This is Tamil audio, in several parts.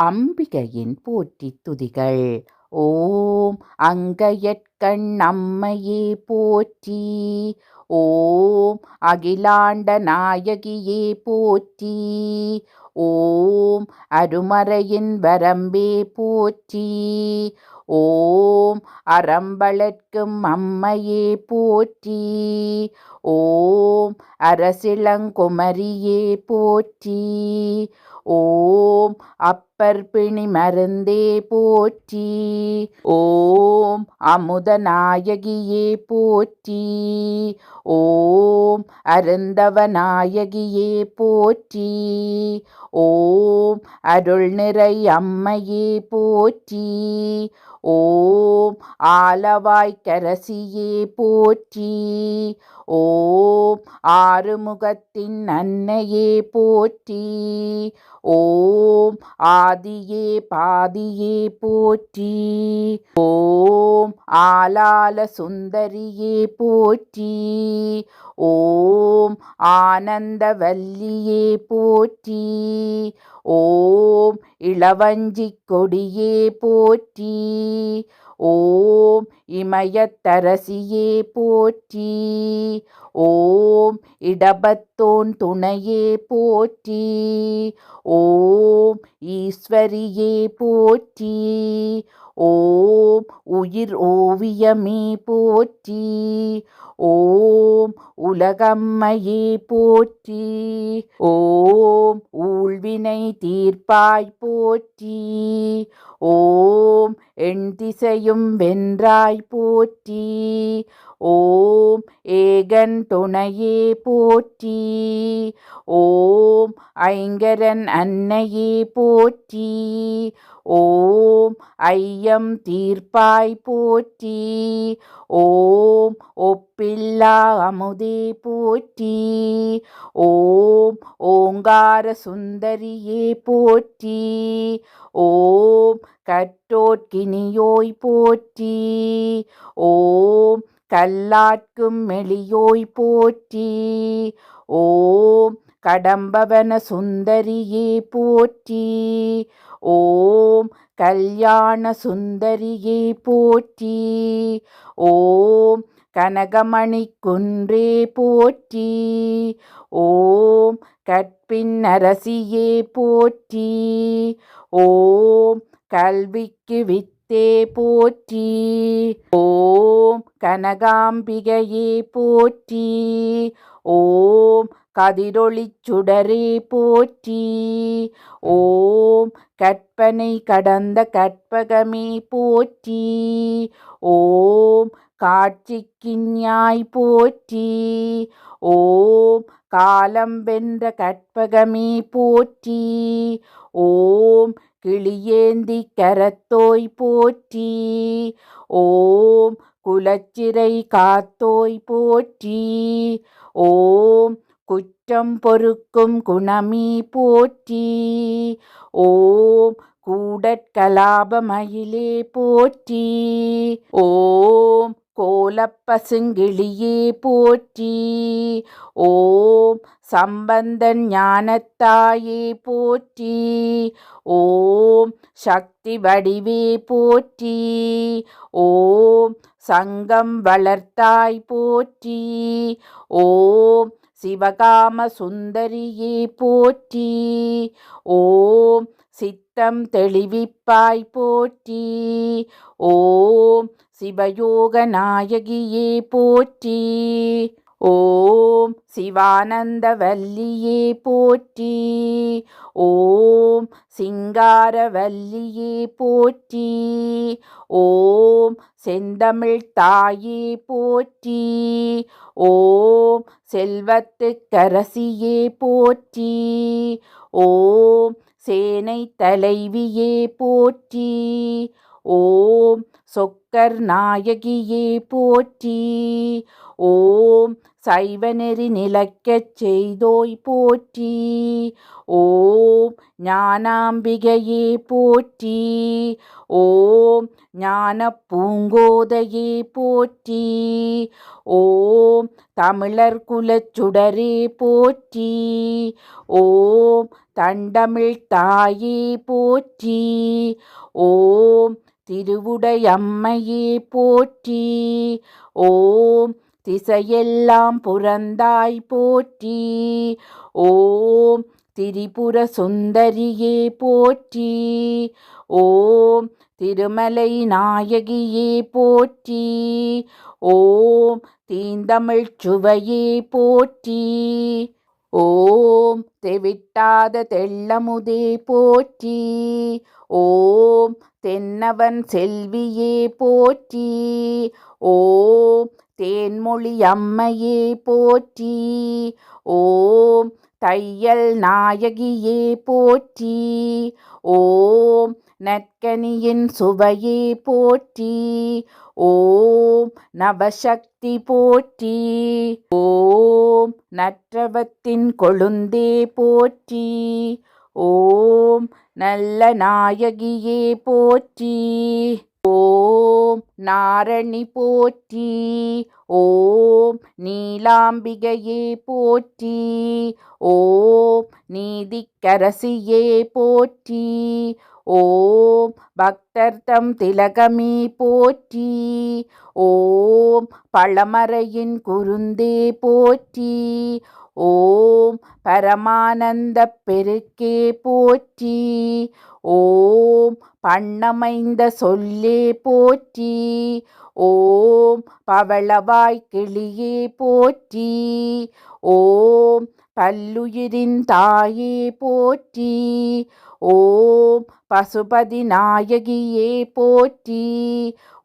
அம்பிகையின் போற்றித் துதிகள். ஓம் அங்கையற்கண் அம்மையே போற்றி. ஓம் அகிலாண்ட நாயகியே போற்றி. ஓம் அருமறையின் வரம்பே போற்றி. ஓம் அறம்பளர்க்கும் அம்மையே போற்றி. ஓம் அரசிளங்குமரியே போற்றி. ஓம் அப்பர் பிணி மருந்தே போற்றி. ஓம் அமுதநாயகியே போற்றி. ஓம் அருந்தவநாயகியே போற்றி. ஓம் அருள்நிறை அம்மையே போற்றி. ஓம் ஆலவாய்க்கரசியே போற்றி. ஓம் ஆறுமுகத்தின் அன்னையே போற்றி. ஓம் ஆதியே பாதியே போற்றி. ஓம் ஆலால சுந்தரியே போற்றி. ஓம் ஆனந்தவல்லியே போற்றி. ஓம் இளவஞ்சிக் கொடியே போற்றி. ஓம் இமயத்தரசியே போற்றி. ஓம் இடபத்தோன் துணையே போற்றி. ஓம் ஈஸ்வரியே போற்றி. ஓம் உயிர் ஓவியமே போற்றி. ஓம் உலகம்மையே போற்றி. ஓம் ஊழ்வினை தீர்ப்பாய் போற்றி. ஓம் எண்திசையும் வென்றாய் போற்றி. ஓம் ஏகன் துணையே போற்றி. ஓம் ஐங்கரன் அன்னையே போற்றி. ஓம் ஐயம் தீர்ப்பாய் போற்றி. ஓம் ஒப்பில்லா அமுதே போற்றி. ஓம் ஓங்கார சுந்தரியே போற்றி. ஓம் கற்றோர்க்கினியோய் போற்றி. ஓம் கல்லாட்கும் மெளியோய் போற்றி. ஓம் கடம்பவன சுந்தரியே போற்றி. ஓம் கல்யாண சுந்தரியே போற்றி. ஓம் கனகமணி குன்றே போற்றி. ஓம் கற்பின் அரசியே போற்றி. ஓம் கல்விக்கு வித்தே போற்றி. ஓம் கனகாம்பிகையே போற்றி. ஓம் கதிரொளிச் சுடரே போற்றி. ஓம் கற்பனை கடந்த கற்பகமே போற்றி. ஓம் காட்சிக்கிஞாய் போற்றி. ஓம் காலம் வென்ற கற்பகமே போற்றி. ஓம் கிளியேந்தி கரத்தோய் போற்றி. ஓம் குலச்சிறை காத்தோய் போற்றி. ஓம் குற்றம் பொறுக்கும் குணமே போற்றி. ஓம் கூடற்கலாபமயிலே போற்றி. ஓம் கோலப்பசுங்கிளியே போற்றி. ஓம் சம்பந்தன் ஞானத்தாயே போற்றி. ஓம் சக்தி வடிவே போற்றி. ஓம் சங்கம் வளர்த்தாய் போற்றி. ஓம் சிவகாம சுந்தரியே போற்றி. ஓம் சித்தம் தெளிவிப்பாய் போற்றி. ஓம் சிவயோக நாயகியே போற்றி. ஓம் சிவானந்தவல்லியே போற்றி. ஓம் சிங்காரவல்லியே போற்றி. ஓம் செந்தமிழ் தாயே போற்றி. ஓம் செல்வத்துக்கரசியே போற்றி. ஓம் சேனை தலைவியே போற்றி. ஓம் சொக்கர் நாயகியே போற்றி. ஓம் சைவநெறி நிலைக்கச் செய்தோய் போற்றி. ஓம் ஞானாம்பிகையே போற்றி. ஓம் ஞானப் பூங்கோதையே போற்றி. ஓம் தமிழர் குலச்சுடரே போற்றி. ஓம் தண்டமிழ் தாயே போற்றி. ஓம் திருவுடையம்மையே போற்றி. ஓம் திசையெல்லாம் புரந்தாய் போற்றி. ஓம் திரிபுர சுந்தரியே போற்றி. ஓம் திருமலை நாயகியே போற்றி. ஓம் தீந்தமிழ்ச் சுவையே போற்றி. ஓம் தெவிட்டாத தெள்ளமுதே போற்றி. ஓம் தென்னவன் செல்வியே போற்றி. ஓம் தேன்மொழி அம்மையே போற்றி. ஓம் தையல் நாயகியே போற்றி. ஓம் நற்கனியின் சுவையே போற்றி. ஓம் நவசக்தி போற்றி. ஓம் நற்றவத்தின் கொழுந்தே போற்றி. ஓம் நல்ல நாயகியே போற்றி. ஓம் நாரணி போற்றி. ஓம் நீலாம்பிகையே போற்றி. ஓம் நீதிக்கரசியே போற்றி. ஓம் பக்தர்தம் திலகமே போற்றி. ஓம் பழமறையின் குருந்தே போற்றி. ஓம் பரமானந்தப் பெருக்கே போற்றி. ஓம் பண்ணமைந்த சொல்லே போற்றி. ஓம் பவளவாய் கிளியே போற்றி. ஓம் பல்லுயிரின் தாயே போற்றி. ஓம் பசுபதி நாயகியே போற்றி.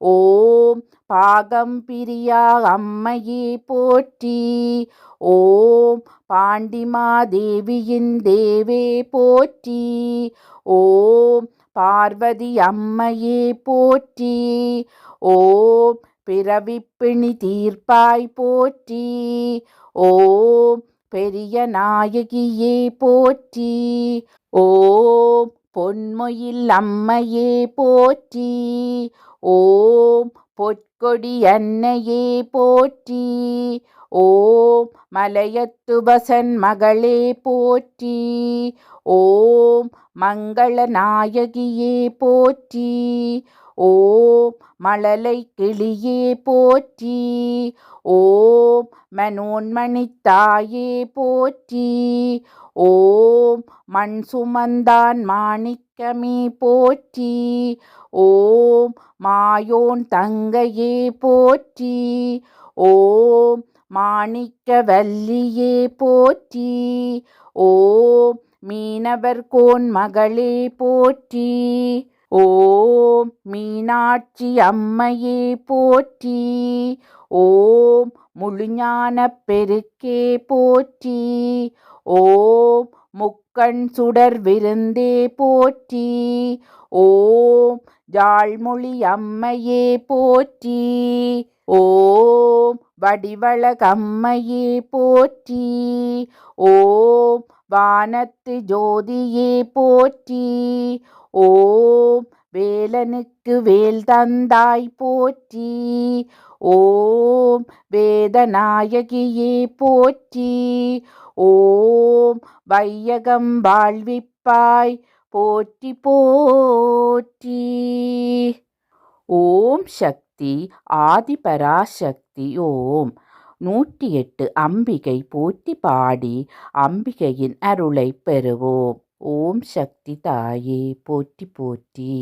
ஓம் பாகம் பிரியா அம்மையே போற்றி. ஓம் பாண்டிமாதேவியின் தேவே போற்றி. ஓம் பார்வதி அம்மையே போற்றி. ஓம் பிறவிப்பிணி தீர்ப்பாய் போற்றி. ஓம் பெரிய நாயகியே போற்றி. ஓம் பொன்மொயில் அம்மையே போற்றி. ஓம் பொற்கொடி அன்னையே போற்றி. ஓம் மலையத்துவசன் மகளே போற்றி. ஓம் மங்கள நாயகியே போற்றி. ஓம் மழலை கிளியே போற்றி. ஓம் மனோன்மணித் தாயே போற்றி. ஓம் மண் சுமந்தான் மாணிக்கமே போற்றி. ஓம் மாயோன் தங்கையே போற்றி. ஓம் மாணிக்கவல்லியே போற்றி. ஓம் மீனவர்கோன் மகளே போற்றி. ஓம் மீனாட்சி அம்மையே போற்றி. ஓம் முழுஞானப் பெருக்கே போற்றி. ஓம் முக்கண் சுடர் விருந்தே போற்றி. ஓம் ஜாழ்மொழி அம்மையே போற்றி. ஓம் வடிவழகம்மையே போற்றி. ஓம் வானத்து ஜோதியே போற்றி. ஓம் வேலனுக்கு வேல் தந்தாய் போற்றி. ஓம் வேதநாயகியே போற்றி. ஓம் வையகம் வாழ்விப்பாய் போற்றி போற்றி. ஓம் சக்தி ஆதிபராசக்தி. ஓம் 108 அம்பிகை போற்றி பாடி அம்பிகையின் அருளை பெறுவோம். ஓம் சக்தி தாயே போற்றி போற்றி.